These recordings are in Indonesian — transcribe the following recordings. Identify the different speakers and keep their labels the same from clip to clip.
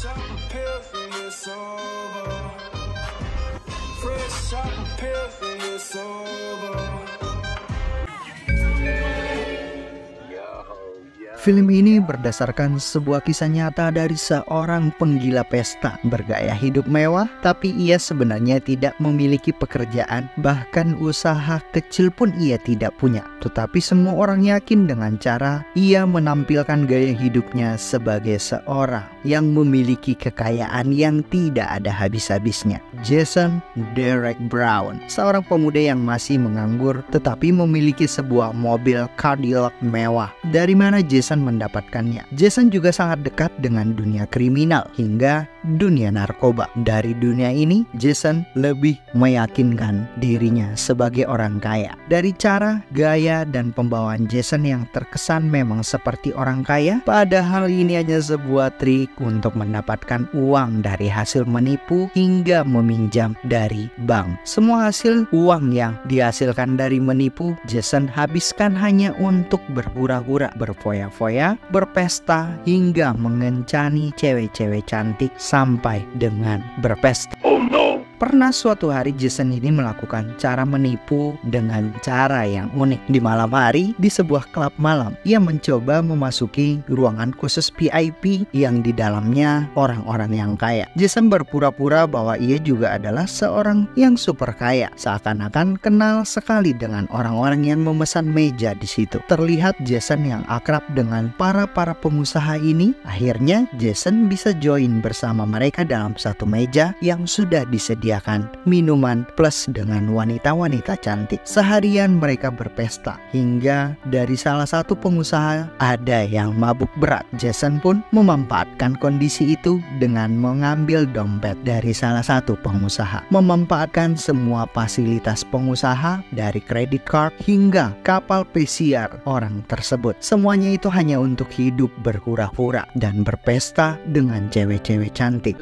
Speaker 1: out my pills and it's over. Fresh out my pills and it's over.
Speaker 2: Film ini berdasarkan sebuah kisah nyata dari seorang penggila pesta bergaya hidup mewah, tapi ia sebenarnya tidak memiliki pekerjaan, bahkan usaha kecil pun ia tidak punya. Tetapi semua orang yakin dengan cara ia menampilkan gaya hidupnya sebagai seorang yang memiliki kekayaan yang tidak ada habis-habisnya. Jason Derek Brown, seorang pemuda yang masih menganggur tetapi memiliki sebuah mobil Cadillac mewah. Dari mana Jason mendapatkannya? Jason juga sangat dekat dengan dunia kriminal hingga dunia narkoba. Dari dunia ini, Jason lebih meyakinkan dirinya sebagai orang kaya. Dari cara, gaya, dan pembawaan Jason yang terkesan memang seperti orang kaya, padahal ini hanya sebuah trik untuk mendapatkan uang dari hasil menipu hingga meminjam dari bank. Semua hasil uang yang dihasilkan dari menipu, Jason habiskan hanya untuk berpura-pura, berfoya-foya, berpesta, hingga mengencani cewek-cewek cantik sampai dengan berpesta. Oh no! Pernah suatu hari Jason ini melakukan cara menipu dengan cara yang unik. Di malam hari, di sebuah klub malam, ia mencoba memasuki ruangan khusus VIP yang di dalamnya orang-orang yang kaya. Jason berpura-pura bahwa ia juga adalah seorang yang super kaya, seakan-akan kenal sekali dengan orang-orang yang memesan meja di situ. Terlihat Jason yang akrab dengan para pengusaha ini. Akhirnya Jason bisa join bersama mereka dalam satu meja yang sudah disediakan minuman plus dengan wanita-wanita cantik. Seharian mereka berpesta hingga dari salah satu pengusaha ada yang mabuk berat. Jason pun memanfaatkan kondisi itu dengan mengambil dompet dari salah satu pengusaha, memanfaatkan semua fasilitas pengusaha dari credit card hingga kapal pesiar orang tersebut. Semuanya itu hanya untuk hidup berpura-pura dan berpesta dengan cewek-cewek cantik.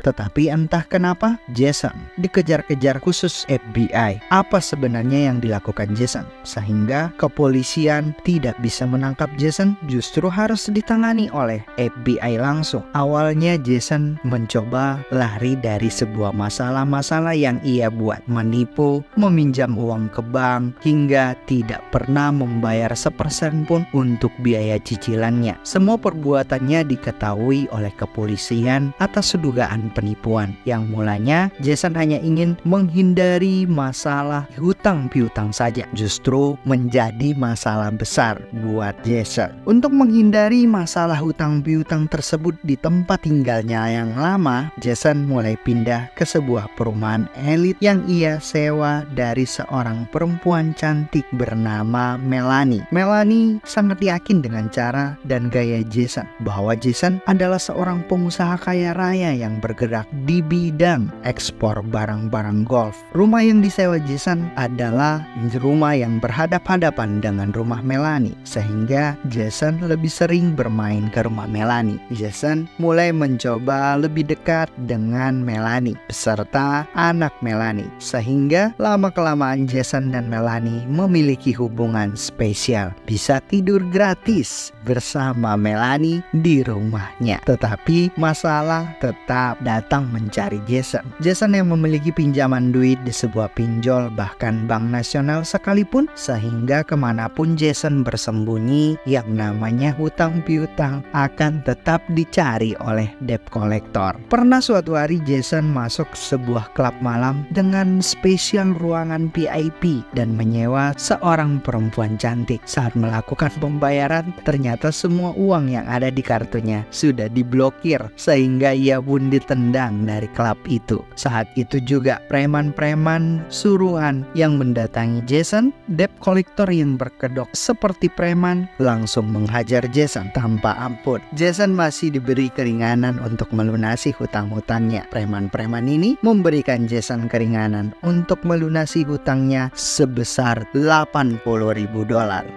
Speaker 2: Tetapi entah kenapa Jason dikejar-kejar khusus FBI. Apa sebenarnya yang dilakukan Jason sehingga kepolisian tidak bisa menangkap Jason, justru harus ditangani oleh FBI langsung. Awalnya Jason mencoba lari dari sebuah masalah-masalah yang ia buat, menipu, meminjam uang ke bank, hingga tidak pernah membayar 1% pun untuk biaya cicilannya. Semua perbuatannya diketahui oleh kepolisian atas dugaan penipuan, yang mulanya Jason hanya ingin menghindari masalah hutang piutang saja, justru menjadi masalah besar buat Jason. Untuk menghindari masalah hutang piutang tersebut di tempat tinggalnya yang lama, Jason mulai pindah ke sebuah perumahan elit yang ia sewa dari seorang perempuan cantik bernama Melanie. Melanie sangat yakin dengan cara dan gaya Jason bahwa Jason adalah seorang pengusaha kaya raya yang bergerak di bidang ekspor barang-barang golf. Rumah yang disewa Jason adalah rumah yang berhadap-hadapan dengan rumah Melanie, sehingga Jason lebih sering bermain ke rumah Melanie. Jason mulai mencoba lebih dekat dengan Melanie beserta anak Melanie, sehingga lama-kelamaan Jason dan Melanie memiliki hubungan spesial, bisa tidur gratis bersama Melanie di rumahnya. Tetapi masalah tetap datang mencari Jason. Jason yang memiliki pinjaman duit di sebuah pinjol, bahkan bank nasional sekalipun, sehingga kemanapun Jason bersembunyi, yang namanya hutang piutang akan tetap dicari oleh debt collector. Pernah suatu hari Jason masuk sebuah klub malam dengan spesial ruangan VIP dan menyewa seorang perempuan cantik. Saat melakukan pembayaran, ternyata semua uang yang ada di kartunya sudah diblokir, sehingga ia pun ditendang dari klub itu. Saat itu juga preman-preman suruhan yang mendatangi Jason, debt collector yang berkedok seperti preman, langsung menghajar Jason tanpa ampun. Jason masih diberi keringanan untuk melunasi hutang-hutangnya. Preman-preman ini memberikan Jason keringanan untuk melunasi hutangnya sebesar $80.000.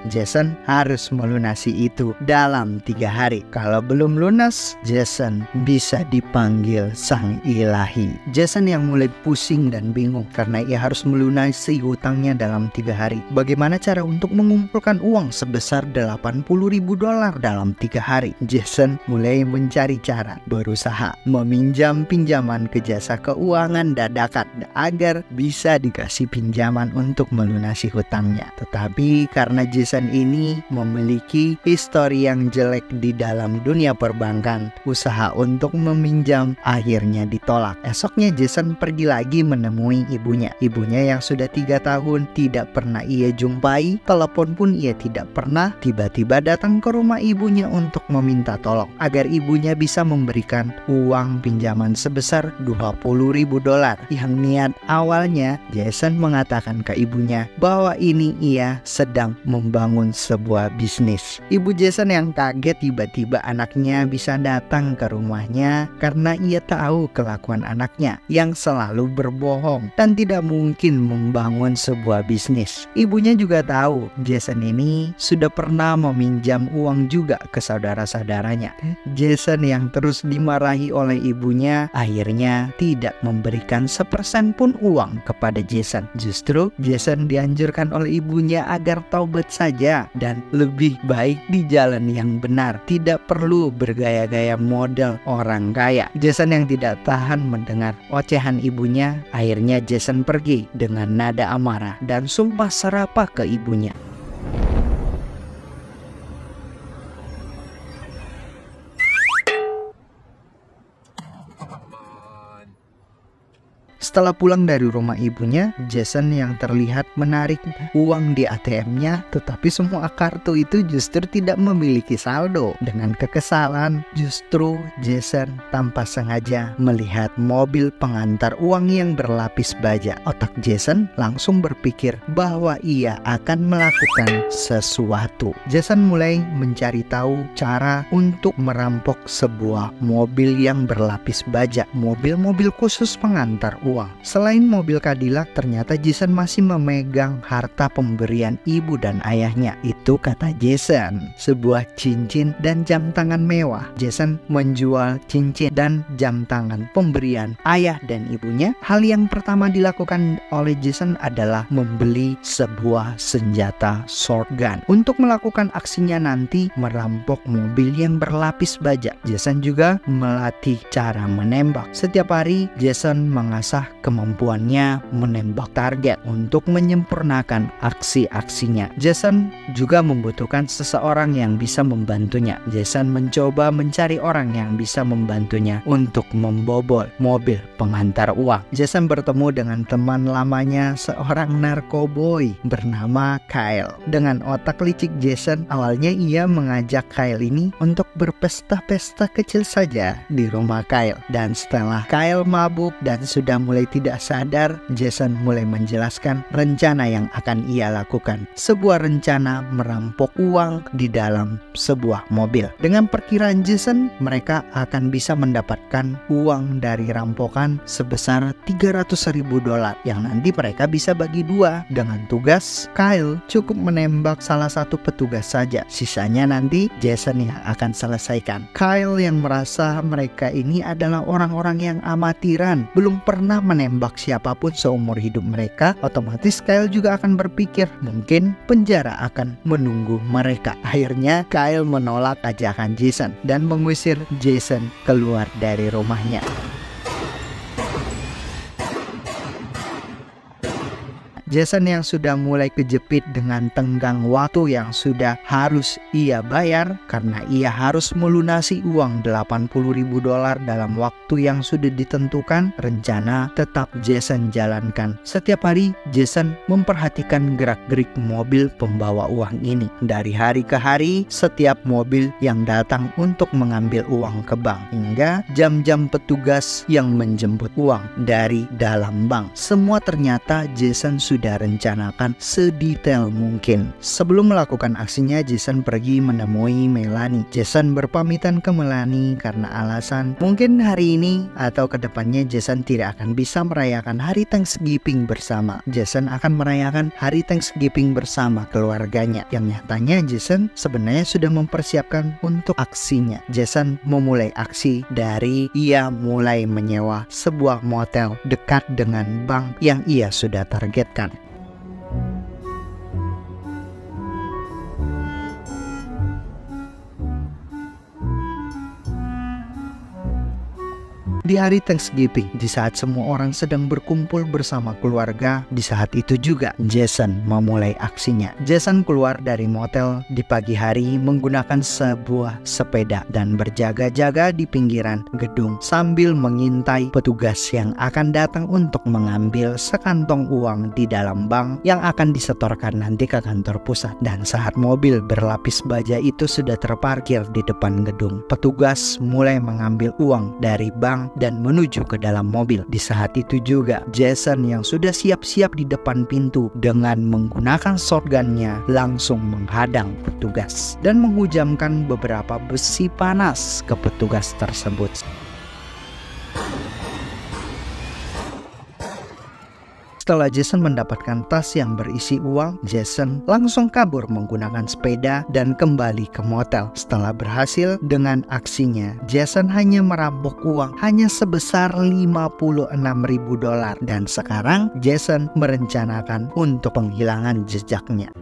Speaker 2: Jason harus melunasi itu dalam 3 hari. Kalau belum lunas, Jason bisa dipanggil sang ilahi. Jason yang mulai pusing dan bingung karena ia harus melunasi hutangnya dalam 3 hari. Bagaimana cara untuk mengumpulkan uang sebesar $80.000 dalam 3 hari? Jason mulai mencari cara, berusaha meminjam pinjaman ke jasa keuangan dadakan agar bisa dikasih pinjaman untuk melunasi hutangnya. Tetapi karena Jason ini memiliki histori yang jelek di dalam dunia perbankan, usaha untuk meminjam akhirnya ditolak. Esoknya Jason pergi lagi menemui ibunya. Ibunya yang sudah 3 tahun tidak pernah ia jumpai, telepon pun ia tidak pernah, tiba-tiba datang ke rumah ibunya untuk meminta tolong agar ibunya bisa memberikan uang pinjaman sebesar $20.000. Yang niat awalnya Jason mengatakan ke ibunya bahwa ini ia sedang membangun sebuah bisnis. Ibu Jason yang kaget tiba-tiba anaknya bisa datang ke rumahnya karena ia tahu kelakuan anaknya yang selalu berbohong dan tidak mungkin membangun sebuah bisnis. Ibunya juga tahu Jason ini sudah pernah meminjam uang juga ke saudara-saudaranya. Jason yang terus dimarahi oleh ibunya akhirnya tidak memberikan 1% pun uang kepada Jason. Justru Jason dianjurkan oleh ibunya agar taubat saja dan lebih baik di jalan yang benar, tidak perlu bergaya-gaya model orang kaya. Jason yang tidak tahan mendengar ocehan ibunya, akhirnya Jason pergi dengan nada amarah dan sumpah serapah ke ibunya. Setelah pulang dari rumah ibunya, Jason yang terlihat menarik uang di ATM-nya, tetapi semua kartu itu justru tidak memiliki saldo. Dengan kekesalan, justru Jason tanpa sengaja melihat mobil pengantar uang yang berlapis baja. Otak Jason langsung berpikir bahwa ia akan melakukan sesuatu. Jason mulai mencari tahu cara untuk merampok sebuah mobil yang berlapis baja, mobil-mobil khusus pengantar uang. Selain mobil Cadillac, ternyata Jason masih memegang harta pemberian ibu dan ayahnya. Itu kata Jason, sebuah cincin dan jam tangan mewah. Jason menjual cincin dan jam tangan pemberian ayah dan ibunya. Hal yang pertama dilakukan oleh Jason adalah membeli sebuah senjata shotgun untuk melakukan aksinya nanti merampok mobil yang berlapis baja. Jason juga melatih cara menembak. Setiap hari Jason mengasah kemampuannya menembak target untuk menyempurnakan aksi-aksinya. Jason juga membutuhkan seseorang yang bisa membantunya. Jason mencoba mencari orang yang bisa membantunya untuk membobol mobil pengantar uang. Jason bertemu dengan teman lamanya, seorang narkoboy bernama Kyle. Dengan otak licik Jason, awalnya ia mengajak Kyle ini untuk berpesta-pesta kecil saja di rumah Kyle. Dan setelah Kyle mabuk dan sudah mulai tidak sadar, Jason mulai menjelaskan rencana yang akan ia lakukan. Sebuah rencana merampok uang di dalam sebuah mobil. Dengan perkiraan Jason, mereka akan bisa mendapatkan uang dari rampokan sebesar $300.000 yang nanti mereka bisa bagi 2. Dengan tugas, Kyle cukup menembak salah satu petugas saja. Sisanya nanti Jason yang akan selesaikan. Kyle yang merasa mereka ini adalah orang-orang yang amatiran, belum pernah menembak siapapun seumur hidup mereka, otomatis Kyle juga akan berpikir mungkin penjara akan menunggu mereka. Akhirnya Kyle menolak ajakan Jason dan mengusir Jason keluar dari rumahnya. Jason yang sudah mulai kejepit dengan tenggang waktu yang sudah harus ia bayar karena ia harus melunasi uang $80.000 dalam waktu yang sudah ditentukan, rencana tetap Jason jalankan. Setiap hari Jason memperhatikan gerak-gerik mobil pembawa uang ini. Dari hari ke hari, setiap mobil yang datang untuk mengambil uang ke bank, hingga jam-jam petugas yang menjemput uang dari dalam bank. Semua ternyata Jason sudah sudah rencanakan sedetail mungkin. Sebelum melakukan aksinya, Jason pergi menemui Melanie. Jason berpamitan ke Melanie karena alasan mungkin hari ini atau kedepannya Jason tidak akan bisa merayakan hari Thanksgiving bersama. Jason akan merayakan hari Thanksgiving bersama keluarganya. Yang nyatanya Jason sebenarnya sudah mempersiapkan untuk aksinya. Jason memulai aksi dari ia mulai menyewa sebuah motel dekat dengan bank yang ia sudah targetkan. Di hari Thanksgiving, di saat semua orang sedang berkumpul bersama keluarga, di saat itu juga Jason memulai aksinya. Jason keluar dari motel di pagi hari menggunakan sebuah sepeda dan berjaga-jaga di pinggiran gedung sambil mengintai petugas yang akan datang untuk mengambil sekantong uang di dalam bank yang akan disetorkan nanti ke kantor pusat. Dan saat mobil berlapis baja itu sudah terparkir di depan gedung, petugas mulai mengambil uang dari bank dan menuju ke dalam mobil. Di saat itu juga Jason yang sudah siap-siap di depan pintu dengan menggunakan shotgunnya langsung menghadang petugas dan menghujamkan beberapa besi panas ke petugas tersebut. Setelah Jason mendapatkan tas yang berisi uang, Jason langsung kabur menggunakan sepeda dan kembali ke motel. Setelah berhasil dengan aksinya, Jason hanya merampok uang hanya sebesar $56.000 dan sekarang Jason merencanakan untuk penghilangan jejaknya.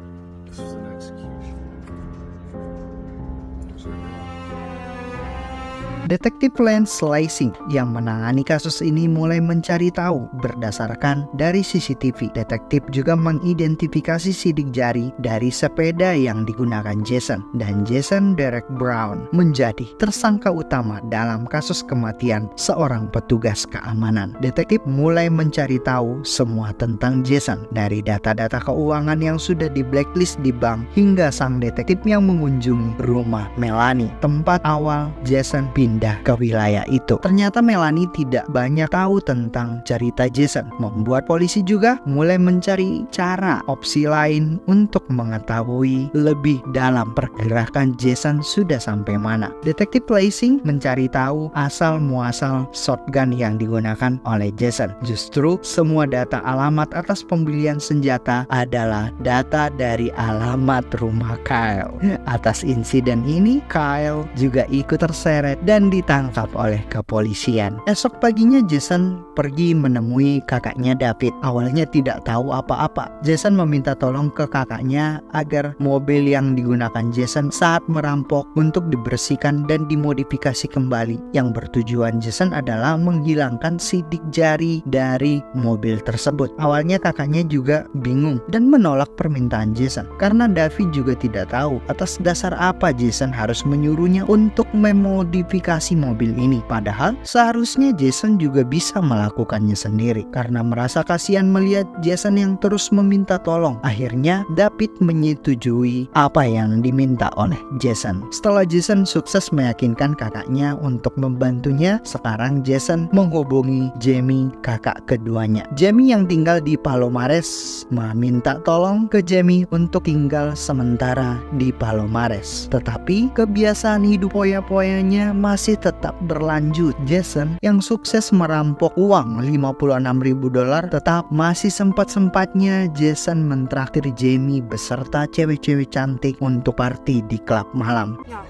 Speaker 2: Detektif Lance Lansing yang menangani kasus ini mulai mencari tahu berdasarkan dari CCTV. Detektif juga mengidentifikasi sidik jari dari sepeda yang digunakan Jason, dan Jason Derek Brown menjadi tersangka utama dalam kasus kematian seorang petugas keamanan. Detektif mulai mencari tahu semua tentang Jason, dari data-data keuangan yang sudah di blacklist di bank hingga sang detektif yang mengunjungi rumah Melanie, tempat awal Jason pindah ke wilayah itu. Ternyata Melanie tidak banyak tahu tentang cerita Jason, membuat polisi juga mulai mencari cara opsi lain untuk mengetahui lebih dalam pergerakan Jason sudah sampai mana. Detektif Lansing mencari tahu asal muasal shotgun yang digunakan oleh Jason. Justru semua data alamat atas pembelian senjata adalah data dari alamat rumah Kyle. Atas insiden ini, Kyle juga ikut terseret dan ditangkap oleh kepolisian. Esok paginya Jason pergi menemui kakaknya David. Awalnya tidak tahu apa-apa. Jason meminta tolong ke kakaknya agar mobil yang digunakan Jason saat merampok untuk dibersihkan dan dimodifikasi kembali. Yang bertujuan Jason adalah menghilangkan sidik jari dari mobil tersebut. Awalnya kakaknya juga bingung dan menolak permintaan Jason karena David juga tidak tahu atas dasar apa Jason harus menyuruhnya untuk memodifikasi mobil ini. Padahal seharusnya Jason juga bisa melakukannya sendiri. Karena merasa kasihan melihat Jason yang terus meminta tolong, akhirnya David menyetujui apa yang diminta oleh Jason. Setelah Jason sukses meyakinkan kakaknya untuk membantunya, sekarang Jason menghubungi Jamie, kakak keduanya. Jamie yang tinggal di Palomares meminta tolong ke Jamie untuk tinggal sementara di Palomares. Tetapi kebiasaan hidup poya-poyanya masih tetap berlanjut. Jason yang sukses merampok uang $56.000 tetap masih sempat-sempatnya Jason mentraktir Jamie beserta cewek-cewek cantik untuk party di klub malam.
Speaker 3: Yeah.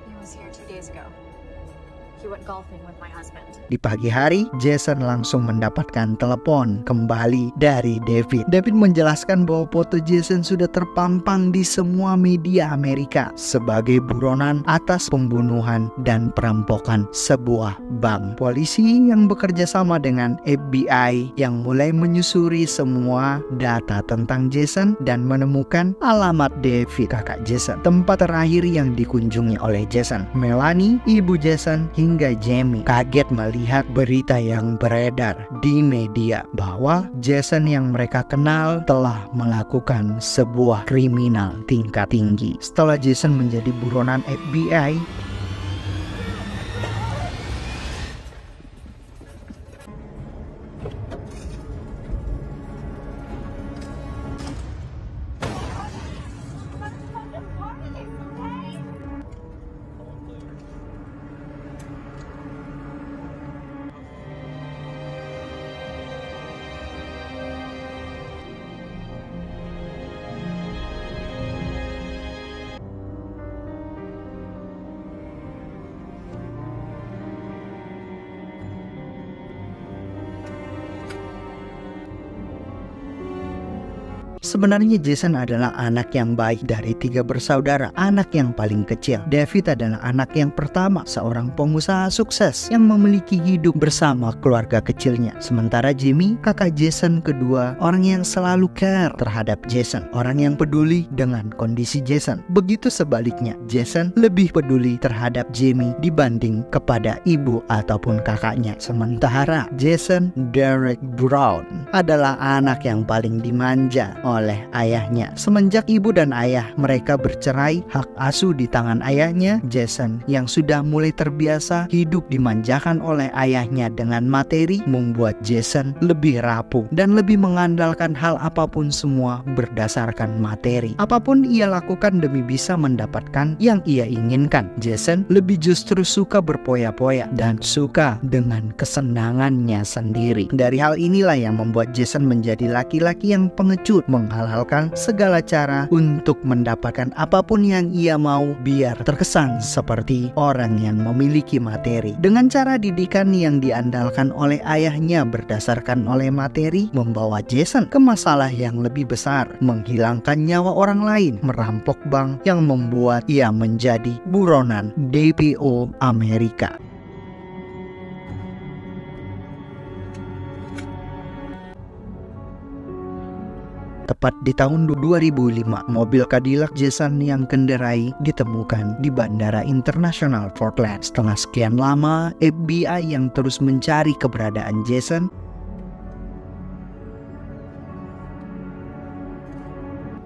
Speaker 3: He was here 2 days ago. He went golfing with my husband.
Speaker 2: Di pagi hari, Jason langsung mendapatkan telepon kembali dari David. David menjelaskan bahwa foto Jason sudah terpampang di semua media Amerika sebagai buronan atas pembunuhan dan perampokan sebuah bank. Polisi yang bekerja sama dengan FBI yang mulai menyusuri semua data tentang Jason dan menemukan alamat David, kakak Jason, tempat terakhir yang dikunjungi oleh Jason. Melanie, ibu Jason, hingga Jamie kaget melihat berita yang beredar di media bahwa Jason yang mereka kenal telah melakukan sebuah kriminal tingkat tinggi. Setelah Jason menjadi buronan FBI, Sebenarnya Jason adalah anak yang baik dari 3 bersaudara, anak yang paling kecil. David adalah anak yang pertama, seorang pengusaha sukses yang memiliki hidup bersama keluarga kecilnya. Sementara Jamie, kakak Jason kedua, orang yang selalu care terhadap Jason, orang yang peduli dengan kondisi Jason. Begitu sebaliknya, Jason lebih peduli terhadap Jamie dibanding kepada ibu ataupun kakaknya. Sementara Jason Derek Brown adalah anak yang paling dimanja oleh ayahnya. Semenjak ibu dan ayah mereka bercerai, hak asuh di tangan ayahnya. Jason yang sudah mulai terbiasa hidup dimanjakan oleh ayahnya dengan materi membuat Jason lebih rapuh dan lebih mengandalkan hal apapun semua berdasarkan materi. Apapun ia lakukan demi bisa mendapatkan yang ia inginkan. Jason lebih justru suka berpoya-poya dan suka dengan kesenangannya sendiri. Dari hal inilah yang membuat Jason menjadi laki-laki yang pengecut, menghalalkan segala cara untuk mendapatkan apapun yang ia mau biar terkesan seperti orang yang memiliki materi. Dengan cara didikan yang diandalkan oleh ayahnya berdasarkan oleh materi, membawa Jason ke masalah yang lebih besar, menghilangkan nyawa orang lain, merampok bank yang membuat ia menjadi buronan DPO Amerika. Tepat di tahun 2005, mobil Cadillac Jason yang kendarai ditemukan di Bandara Internasional Portland. Setelah sekian lama, FBI yang terus mencari keberadaan Jason,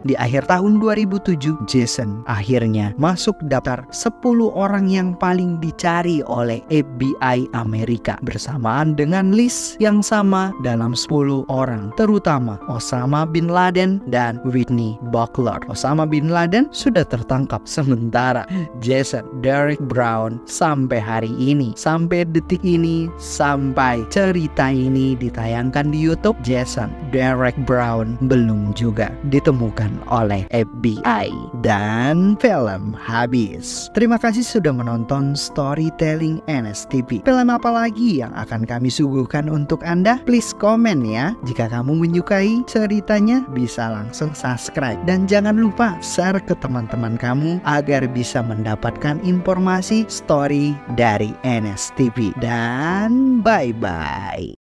Speaker 2: di akhir tahun 2007, Jason akhirnya masuk daftar 10 orang yang paling dicari oleh FBI Amerika, bersamaan dengan list yang sama dalam 10 orang, terutama Osama bin Laden dan Whitney Buckler. Osama bin Laden sudah tertangkap, sementara Jason Derek Brown sampai hari ini, sampai detik ini, sampai cerita ini ditayangkan di YouTube, Jason Derek Brown belum juga ditemukan oleh FBI. Dan film habis. Terima kasih sudah menonton Storytelling NSTV. Film apa lagi yang akan kami suguhkan untuk Anda? Please komen ya. Jika kamu menyukai ceritanya, bisa langsung subscribe. Dan jangan lupa share ke teman-teman kamu agar bisa mendapatkan informasi story dari NSTV. Dan bye-bye.